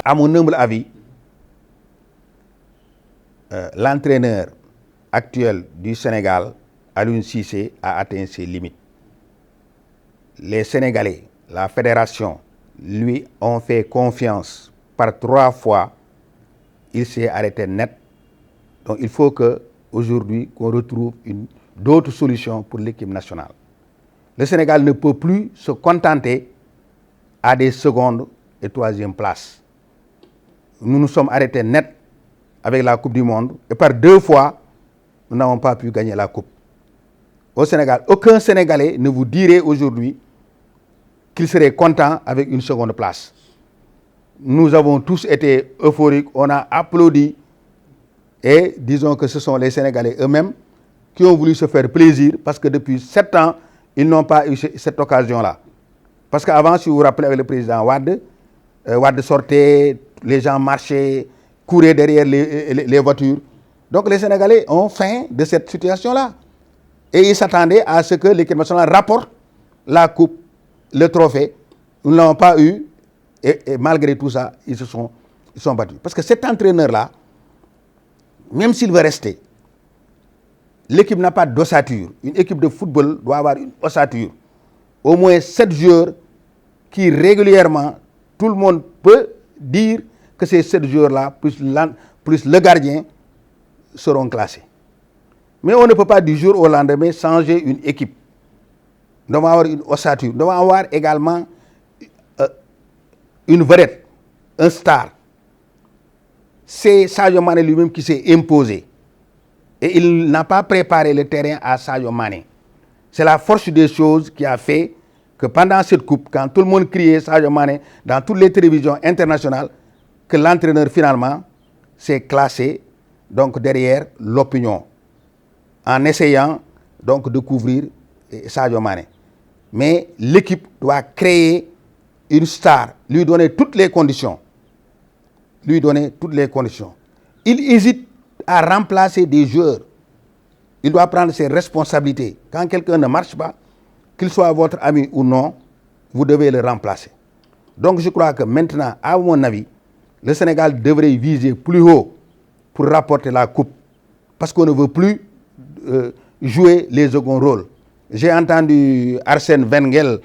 à mon humble avis, l'entraîneur actuel du Sénégal, Aliou Cissé, a atteint ses limites. Les Sénégalais, la fédération, lui ont fait confiance par 3 fois. Il s'est arrêté net. Donc il faut qu'aujourd'hui qu'on retrouve d'autres solutions pour l'équipe nationale. Le Sénégal ne peut plus se contenter à des secondes et 3e places. Nous nous sommes arrêtés net avec la Coupe du Monde et par 2 fois, nous n'avons pas pu gagner la Coupe. Au Sénégal, aucun Sénégalais ne vous dirait aujourd'hui qu'il serait content avec une seconde place. Nous avons tous été euphoriques, on a applaudi et disons que ce sont les Sénégalais eux-mêmes qui ont voulu se faire plaisir parce que depuis 7 ans, ils n'ont pas eu cette occasion-là. Parce qu'avant, si vous vous rappelez avec le président Wade, Wade sortait, les gens marchaient, couraient derrière les voitures. Donc les Sénégalais ont faim de cette situation-là. Et ils s'attendaient à ce que l'équipe nationale rapporte la coupe, le trophée. Nous ne l'avons pas eu. Et malgré tout ça, ils sont battus. Parce que cet entraîneur-là, même s'il veut rester, l'équipe n'a pas d'ossature. Une équipe de football doit avoir une ossature. Au moins 7 joueurs qui régulièrement, tout le monde peut dire que ces 7 joueurs-là, plus le gardien, seront classés. Mais on ne peut pas du jour au lendemain changer une équipe. Nous devons avoir une ossature. Nous devons avoir également une vedette, un star. C'est Sadio Mané lui-même qui s'est imposé. Et il n'a pas préparé le terrain à Sadio Mané. C'est la force des choses qui a fait que pendant cette coupe, quand tout le monde criait Sadio Mané dans toutes les télévisions internationales, que l'entraîneur finalement s'est classé donc derrière l'opinion, en essayant donc de couvrir Sadio Mané. Mais l'équipe doit créer une star, lui donner toutes les conditions. Lui donner toutes les conditions. Il hésite à remplacer des joueurs. Il doit prendre ses responsabilités. Quand quelqu'un ne marche pas, qu'il soit votre ami ou non, vous devez le remplacer. Donc je crois que maintenant, à mon avis, le Sénégal devrait viser plus haut pour rapporter la coupe. Parce qu'on ne veut plus jouer les seconds rôles. J'ai entendu Arsène Wenger,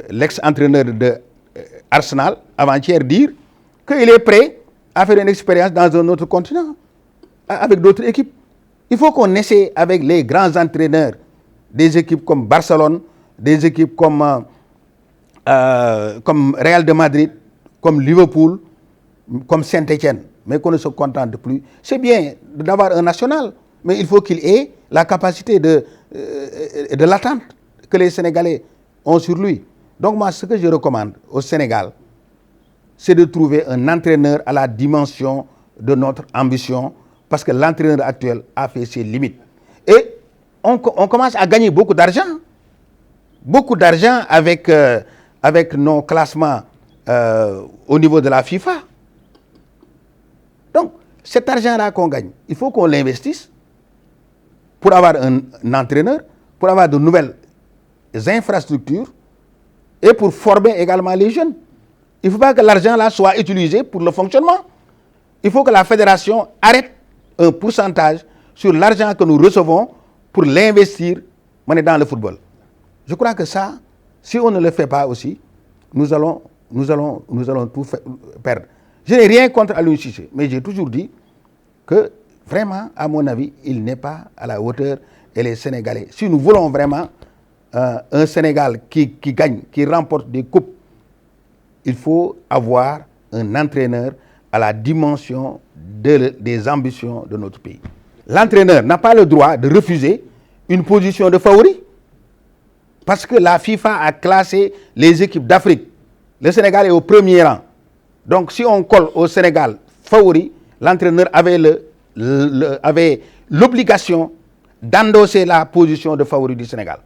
l'ex-entraîneur de Arsenal, avant-hier dire qu'il est prêt à faire une expérience dans un autre continent, avec d'autres équipes. Il faut qu'on essaie avec les grands entraîneurs, des équipes comme Barcelone, des équipes comme Real de Madrid, comme Liverpool, comme Saint-Étienne, mais qu'on ne se contente plus. C'est bien d'avoir un national, mais il faut qu'il ait la capacité de l'attente que les Sénégalais ont sur lui. Donc moi, ce que je recommande au Sénégal, c'est de trouver un entraîneur à la dimension de notre ambition, parce que l'entraîneur actuel a fait ses limites. Et on commence à gagner beaucoup d'argent. Beaucoup d'argent avec nos classements au niveau de la FIFA. Donc, cet argent-là qu'on gagne, il faut qu'on l'investisse pour avoir un entraîneur, pour avoir de nouvelles infrastructures et pour former également les jeunes. Il ne faut pas que l'argent-là soit utilisé pour le fonctionnement. Il faut que la fédération arrête un pourcentage sur l'argent que nous recevons pour l'investir dans le football. Je crois que ça, si on ne le fait pas aussi, nous allons tout perdre. Je n'ai rien contre Aliou Cissé, mais j'ai toujours dit que vraiment, à mon avis, il n'est pas à la hauteur et les Sénégalais. Si nous voulons vraiment un Sénégal qui gagne, qui remporte des coupes, il faut avoir un entraîneur à la dimension des ambitions de notre pays. L'entraîneur n'a pas le droit de refuser une position de favori, parce que la FIFA a classé les équipes d'Afrique. Le Sénégal est au premier rang. Donc si on colle au Sénégal favori, l'entraîneur avait l'obligation d'endosser la position de favori du Sénégal.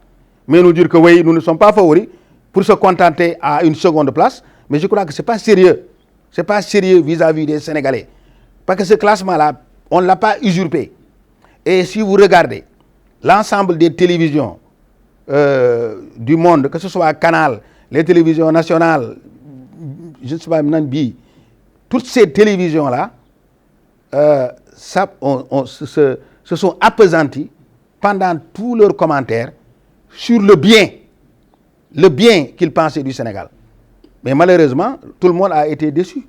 Mais nous dire que oui, nous ne sommes pas favoris pour se contenter à une seconde place, mais je crois que ce n'est pas sérieux. Ce n'est pas sérieux vis-à-vis des Sénégalais. Parce que ce classement-là, on ne l'a pas usurpé. Et si vous regardez l'ensemble des télévisions du monde, que ce soit Canal, les télévisions nationales, je ne sais pas maintenant, toutes ces télévisions-là, se sont appesanties pendant tous leurs commentaires sur le bien qu'ils pensaient du Sénégal. Mais malheureusement, tout le monde a été déçu.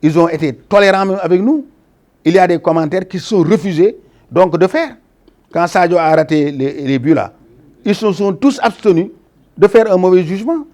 Ils ont été tolérants même avec nous. Il y a des commentaires qui sont refusés donc de faire. Quand Sadio a raté les buts là, ils se sont tous abstenus de faire un mauvais jugement.